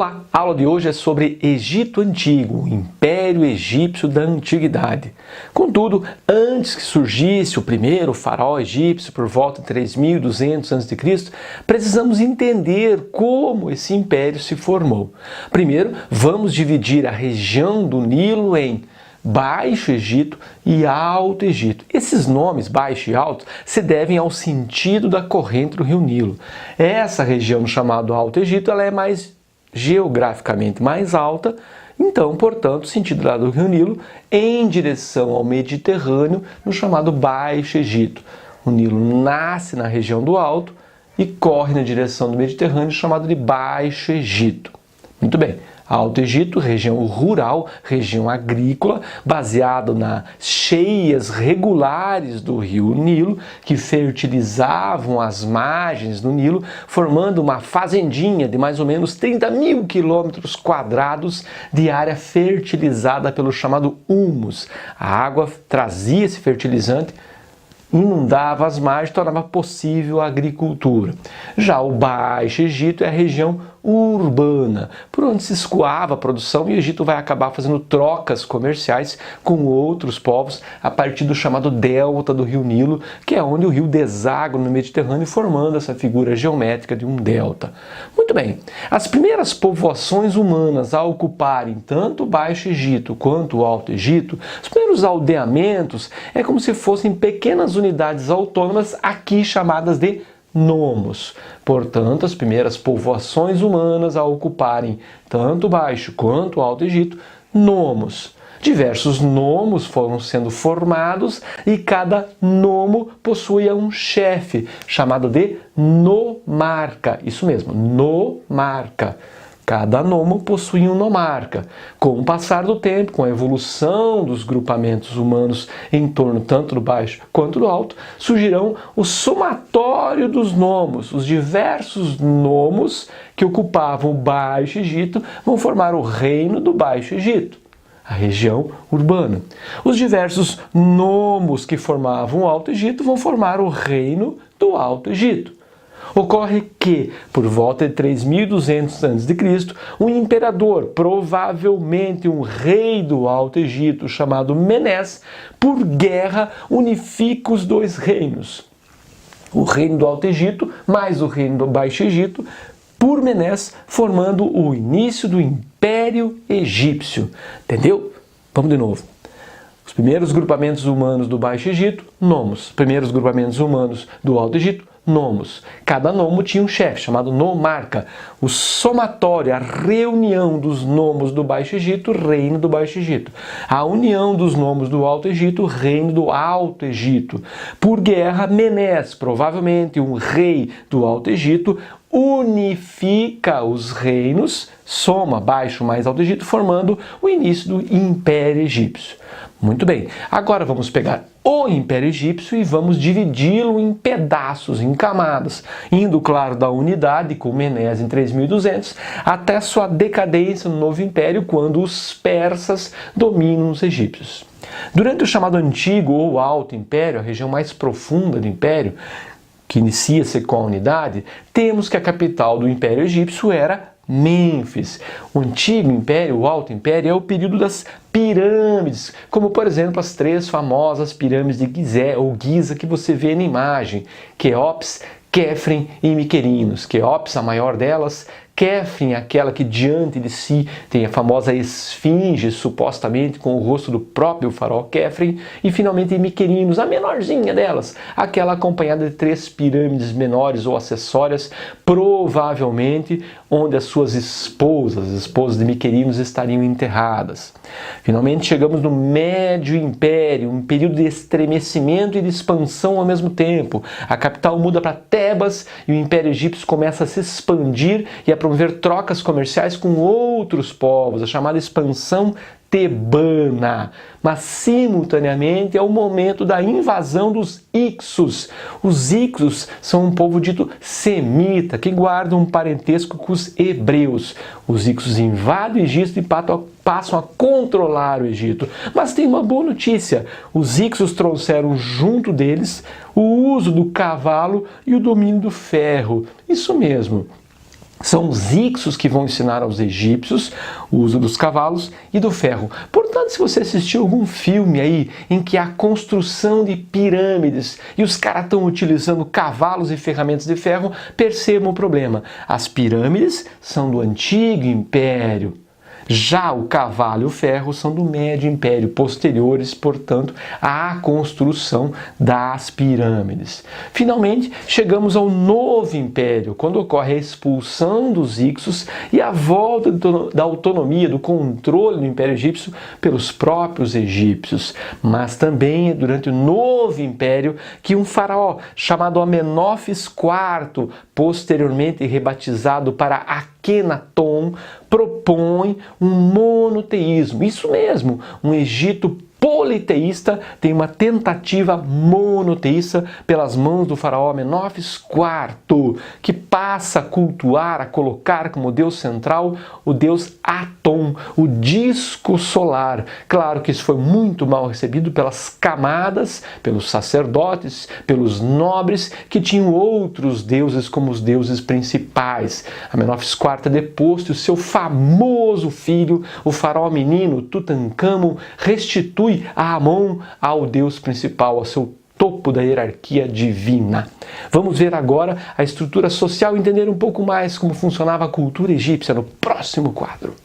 Olá, a aula de hoje é sobre Egito Antigo, o Império Egípcio da Antiguidade. Contudo, antes que surgisse o primeiro faraó egípcio por volta de 3200 a.C., precisamos entender como esse império se formou. Primeiro, vamos dividir a região do Nilo em Baixo Egito e Alto Egito. Esses nomes, Baixo e Alto, se devem ao sentido da corrente do rio Nilo. Essa região chamada Alto Egito ela é geograficamente mais alta, então, portanto, o sentido lá do rio Nilo em direção ao Mediterrâneo, no chamado Baixo Egito. O Nilo nasce na região do Alto e corre na direção do Mediterrâneo, chamado de Baixo Egito. Muito bem. Alto Egito, região rural, região agrícola, baseado nas cheias regulares do rio Nilo, que fertilizavam as margens do Nilo, formando uma fazendinha de mais ou menos 30 mil quilômetros quadrados de área fertilizada pelo chamado humus. A água trazia esse fertilizante, inundava as margens, tornava possível a agricultura. Já o Baixo Egito é a região urbana, por onde se escoava a produção, e o Egito vai acabar fazendo trocas comerciais com outros povos a partir do chamado delta do rio Nilo, que é onde o rio deságua no Mediterrâneo, formando essa figura geométrica de um delta. Muito bem, as primeiras povoações humanas a ocuparem tanto o Baixo Egito quanto o Alto Egito, os primeiros aldeamentos é como se fossem pequenas unidades autônomas aqui chamadas de nomos. Portanto, as primeiras povoações humanas a ocuparem tanto o Baixo quanto o Alto Egito, nomos. Diversos nomos foram sendo formados e cada nomo possuía um chefe, chamado de nomarca. Isso mesmo, nomarca. Cada nomo possuía um nomarca. Com o passar do tempo, com a evolução dos grupamentos humanos em torno tanto do Baixo quanto do Alto, surgirão o somatório dos nomos. Os diversos nomos que ocupavam o Baixo Egito vão formar o reino do Baixo Egito, a região urbana. Os diversos nomos que formavam o Alto Egito vão formar o reino do Alto Egito. Ocorre que, por volta de 3200 a.C., um imperador, provavelmente um rei do Alto Egito, chamado Menés, por guerra unifica os dois reinos. O reino do Alto Egito mais o reino do Baixo Egito, por Menés, formando o início do Império Egípcio. Entendeu? Vamos de novo. Os primeiros grupamentos humanos do Baixo Egito, nomos. Os primeiros grupamentos humanos do Alto Egito, nomos. Cada nomo tinha um chefe, chamado nomarca. O somatório, a reunião dos nomos do Baixo Egito, reino do Baixo Egito. A união dos nomos do Alto Egito, reino do Alto Egito. Por guerra, Menés, provavelmente um rei do Alto Egito, unifica os reinos, soma Baixo mais Alto Egito, formando o início do Império Egípcio. Muito bem, agora vamos pegar o Império Egípcio e vamos dividi-lo em pedaços, em camadas, indo, claro, da unidade com Menés em 3200 até sua decadência no Novo Império, quando os persas dominam os egípcios. Durante o chamado Antigo ou Alto Império, a região mais profunda do Império, que inicia-se com a unidade, temos que a capital do Império Egípcio era Mênfis. O Antigo Império, o Alto Império, é o período das pirâmides, como por exemplo as três famosas pirâmides de Gizé ou Giza que você vê na imagem, Quéops, Quéfren e Miquerinos. Quéops, a maior delas, Quéfren, aquela que diante de si tem a famosa esfinge, supostamente com o rosto do próprio faraó Quéfren, e finalmente Miquerinos, a menorzinha delas, aquela acompanhada de três pirâmides menores ou acessórias, provavelmente onde as suas esposas, as esposas de Miquerinos, estariam enterradas. Finalmente chegamos no Médio Império, um período de estremecimento e de expansão ao mesmo tempo. A capital muda para Tebas e o Império Egípcio começa a se expandir e a promover trocas comerciais com outros povos, a chamada expansão tebana. Mas, simultaneamente, é o momento da invasão dos Ixos. Os Ixos são um povo dito semita, que guarda um parentesco com os hebreus. Os Ixos invadem o Egito e passam a controlar o Egito. Mas tem uma boa notícia. Os Ixos trouxeram junto deles o uso do cavalo e o domínio do ferro. Isso mesmo. São os Hicsos que vão ensinar aos egípcios o uso dos cavalos e do ferro. Portanto, se você assistiu algum filme aí em que há construção de pirâmides e os caras estão utilizando cavalos e ferramentas de ferro, percebam o problema. As pirâmides são do Antigo Império. Já o cavalo e o ferro são do Médio Império, posteriores, portanto, à construção das pirâmides. Finalmente, chegamos ao Novo Império, quando ocorre a expulsão dos Hicsos e a volta da autonomia, do controle do Império Egípcio pelos próprios egípcios. Mas também é durante o Novo Império que um faraó chamado Amenófis IV, posteriormente rebatizado para Akhenaton, propõe um monoteísmo. Isso mesmo, um Egito politeísta tem uma tentativa monoteísta pelas mãos do faraó Amenófis IV, que passa a cultuar, a colocar como deus central o deus Aton, o disco solar. Claro que isso foi muito mal recebido pelas camadas, pelos sacerdotes, pelos nobres, que tinham outros deuses como os deuses principais. Amenófis IV é deposto e o seu famoso filho, o faraó menino Tutancâmon, restitui a Amon ao deus principal, ao seu topo da hierarquia divina. Vamos ver agora a estrutura social e entender um pouco mais como funcionava a cultura egípcia no próximo quadro.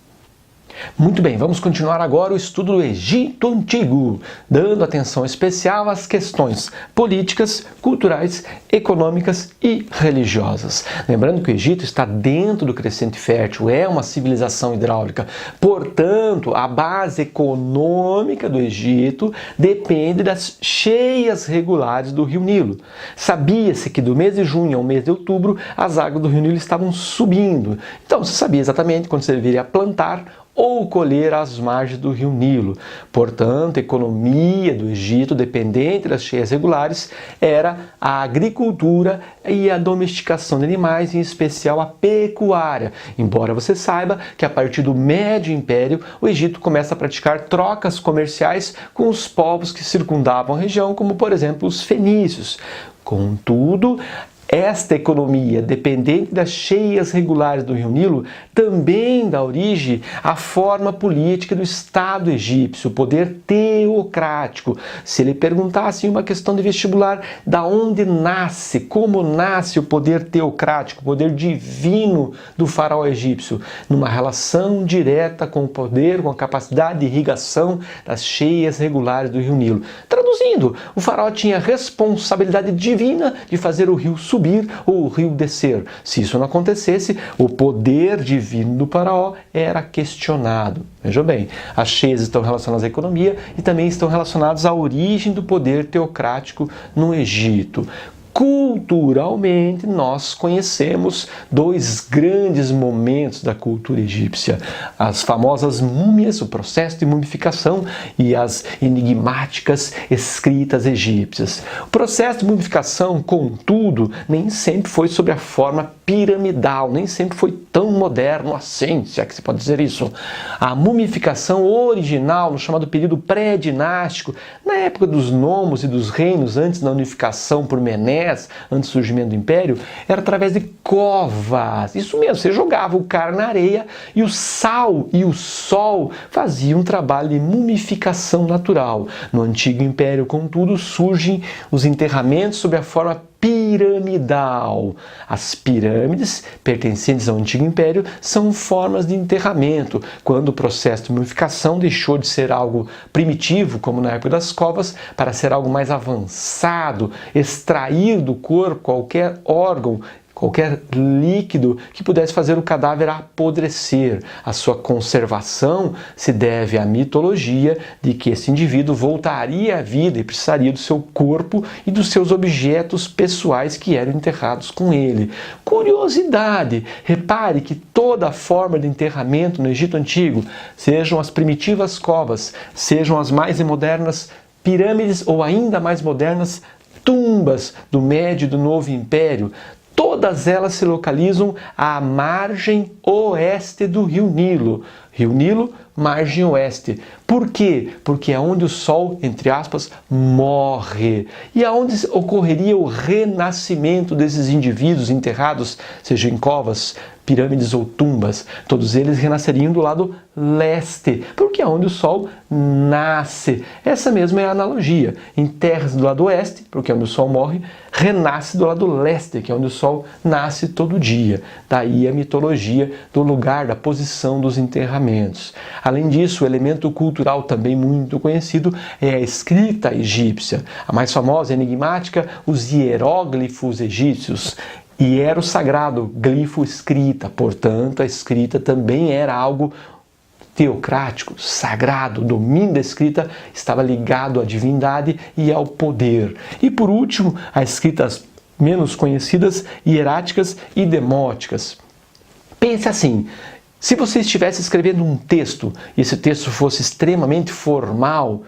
Muito bem, vamos continuar agora o estudo do Egito Antigo, dando atenção especial às questões políticas, culturais, econômicas e religiosas. Lembrando que o Egito está dentro do crescente fértil, é uma civilização hidráulica. Portanto, a base econômica do Egito depende das cheias regulares do rio Nilo. Sabia-se que do mês de junho ao mês de outubro, as águas do rio Nilo estavam subindo. Então, se sabia exatamente quando você deveria plantar ou colher às margens do rio Nilo. Portanto, a economia do Egito, dependente das cheias regulares, era a agricultura e a domesticação de animais, em especial a pecuária. Embora você saiba que a partir do Médio Império, o Egito começa a praticar trocas comerciais com os povos que circundavam a região, como por exemplo os fenícios. Contudo, esta economia, dependente das cheias regulares do rio Nilo, também dá origem à forma política do Estado egípcio, o poder teocrático. Se ele perguntasse em uma questão de vestibular, da onde nasce, como nasce o poder teocrático, o poder divino do faraó egípcio? Numa relação direta com o poder, com a capacidade de irrigação das cheias regulares do rio Nilo. Traduzindo, o faraó tinha responsabilidade divina de fazer o rio subir ou o rio descer. Se isso não acontecesse, o poder divino do faraó era questionado. Veja bem, as cheias estão relacionadas à economia e também estão relacionadas à origem do poder teocrático no Egito. Culturalmente, nós conhecemos dois grandes momentos da cultura egípcia: as famosas múmias, o processo de mumificação, e as enigmáticas escritas egípcias. O processo de mumificação, contudo, nem sempre foi sob a forma piramidal, nem sempre foi tão moderno assim, se é que se pode dizer isso. A mumificação original, no chamado período pré-dinástico, na época dos nomos e dos reinos, antes da unificação por Menes, antes do surgimento do Império, era através de covas. Isso mesmo, você jogava o cara na areia e o sal e o sol faziam um trabalho de mumificação natural. No Antigo Império, contudo, surgem os enterramentos sob a forma piramidal. As pirâmides, pertencentes ao Antigo Império, são formas de enterramento, quando o processo de mumificação deixou de ser algo primitivo, como na época das covas, para ser algo mais avançado, extrair do corpo qualquer órgão, qualquer líquido que pudesse fazer o cadáver apodrecer. A sua conservação se deve à mitologia de que esse indivíduo voltaria à vida e precisaria do seu corpo e dos seus objetos pessoais que eram enterrados com ele. Curiosidade, repare que toda forma de enterramento no Egito Antigo, sejam as primitivas covas, sejam as mais modernas pirâmides ou ainda mais modernas tumbas do Médio e do Novo Império, todas elas se localizam à margem oeste do rio Nilo. Rio Nilo, margem oeste. Por quê? Porque é onde o sol, entre aspas, morre. E é onde ocorreria o renascimento desses indivíduos enterrados, seja em covas, pirâmides ou tumbas. Todos eles renasceriam do lado leste, porque é onde o sol nasce. Essa mesma é a analogia. Enterra-se do lado oeste, porque é onde o sol morre, renasce do lado leste, que é onde o sol nasce todo dia. Daí a mitologia do lugar, da posição dos enterramentos. Além disso, o elemento cultural também muito conhecido é a escrita egípcia. A mais famosa e enigmática, os hieróglifos egípcios. Hiero sagrado, glifo escrita, portanto a escrita também era algo teocrático, sagrado. O domínio da escrita estava ligado à divindade e ao poder. E por último, as escritas menos conhecidas, hieráticas e demóticas. Pense assim, se você estivesse escrevendo um texto e esse texto fosse extremamente formal,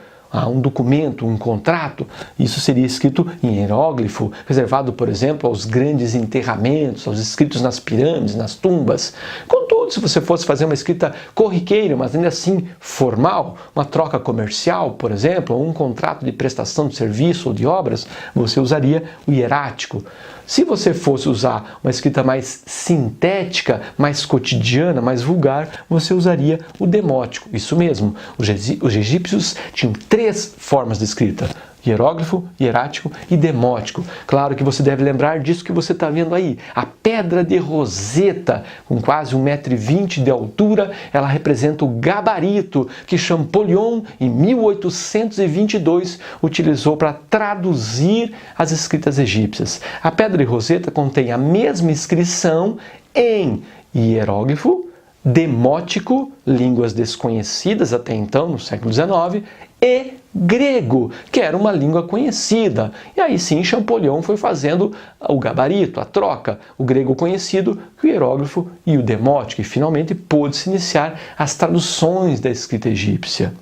um documento, um contrato, isso seria escrito em hieróglifo, reservado, por exemplo, aos grandes enterramentos, aos escritos nas pirâmides, nas tumbas. Contudo, se você fosse fazer uma escrita corriqueira, mas ainda assim formal, uma troca comercial, por exemplo, ou um contrato de prestação de serviço ou de obras, você usaria o hierático. Se você fosse usar uma escrita mais sintética, mais cotidiana, mais vulgar, você usaria o demótico. Isso mesmo, os egípcios tinham 3 formas de escrita: hieróglifo, hierático e demótico. Claro que você deve lembrar disso que você está vendo aí. A pedra de Roseta, com quase 1,20 m de altura, ela representa o gabarito que Champollion, em 1822, utilizou para traduzir as escritas egípcias. A pedra de Roseta contém a mesma inscrição em hieróglifo, demótico, línguas desconhecidas até então, no século XIX, e grego, que era uma língua conhecida. E aí sim Champollion foi fazendo o gabarito, a troca, o grego conhecido, o hieróglifo e o demótico, e finalmente pôde-se iniciar as traduções da escrita egípcia.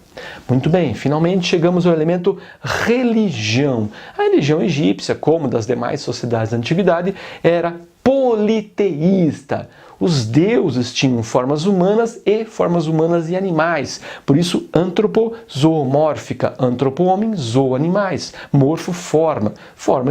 Muito bem, finalmente chegamos ao elemento religião. A religião egípcia, como das demais sociedades da antiguidade, era politeísta. Os deuses tinham formas humanas e animais. Por isso, antropozoomórfica, antropo-homem, zoo-animais. Morfo, forma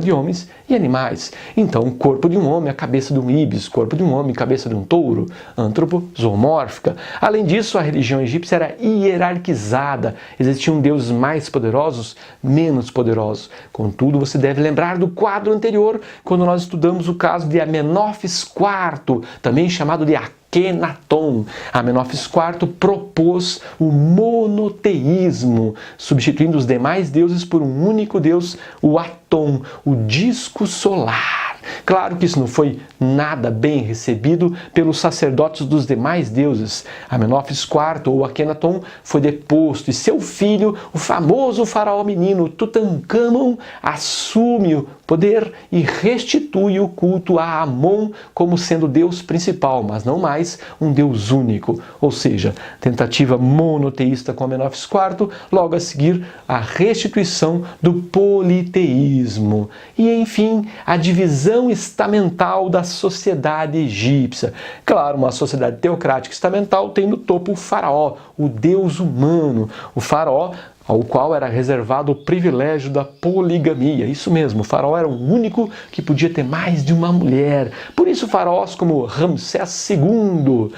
de homens e animais. Então, o corpo de um homem, a cabeça de um íbis, corpo de um homem, cabeça de um touro, antropozoomórfica. Além disso, a religião egípcia era hierarquizada. Existiam deuses mais poderosos, menos poderosos. Contudo, você deve lembrar do quadro anterior, quando nós estudamos o caso de Amenófis IV, também chamado de Akhenaton. Amenófis IV propôs o monoteísmo, substituindo os demais deuses por um único deus, o Aton, o disco solar. Claro que isso não foi nada bem recebido pelos sacerdotes dos demais deuses. Amenófis IV, ou Akhenaton, foi deposto e seu filho, o famoso faraó menino Tutancâmon, assume o poder e restitui o culto a Amon como sendo Deus principal, mas não mais um Deus único. Ou seja, tentativa monoteísta com Amenófis IV, logo a seguir a restituição do politeísmo. E enfim, a divisão estamental da sociedade egípcia. Claro, uma sociedade teocrática estamental tem no topo o faraó, o deus humano. O faraó ao qual era reservado o privilégio da poligamia. Isso mesmo, o faraó era o único que podia ter mais de uma mulher. Por isso faraós como Ramsés II,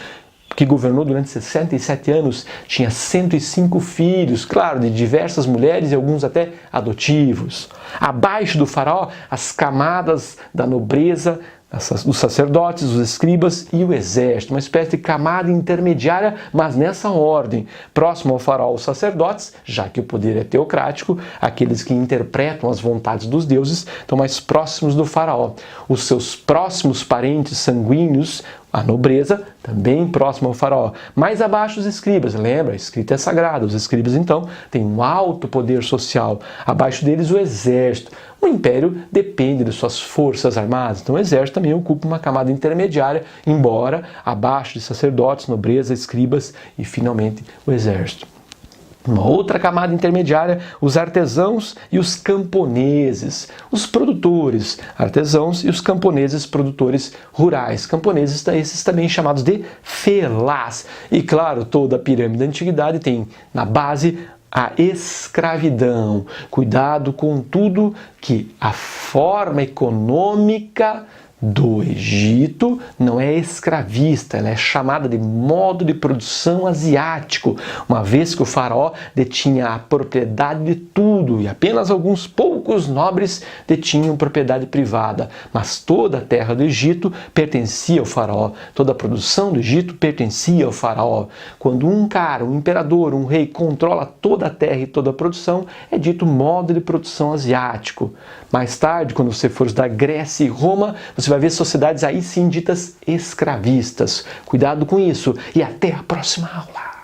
que governou durante 67 anos, tinha 105 filhos, claro, de diversas mulheres e alguns até adotivos. Abaixo do faraó, as camadas da nobreza, os sacerdotes, os escribas e o exército, uma espécie de camada intermediária, mas nessa ordem. Próximo ao faraó, os sacerdotes, já que o poder é teocrático, aqueles que interpretam as vontades dos deuses, estão mais próximos do faraó. Os seus próximos parentes sanguíneos, a nobreza, também próximo ao faraó. Mais abaixo os escribas, lembra, a escrita é sagrada. Os escribas, então, têm um alto poder social. Abaixo deles o exército. O império depende de suas forças armadas, então o exército também ocupa uma camada intermediária, embora abaixo de sacerdotes, nobreza, escribas e, finalmente, o exército. Uma outra camada intermediária, os artesãos e os camponeses, os produtores, artesãos e os camponeses produtores rurais, camponeses esses também chamados de felás. E claro, toda a pirâmide da antiguidade tem na base a escravidão. Cuidado com tudo que a forma econômica do Egito não é escravista, ela é chamada de modo de produção asiático, uma vez que o faraó detinha a propriedade de tudo e apenas alguns poucos nobres detinham propriedade privada, mas toda a terra do Egito pertencia ao faraó, toda a produção do Egito pertencia ao faraó. Quando um cara, um imperador, um rei controla toda a terra e toda a produção, é dito modo de produção asiático. Mais tarde, quando você for estudar Grécia e Roma, você vai ver sociedades aí sim ditas escravistas. Cuidado com isso e até a próxima aula!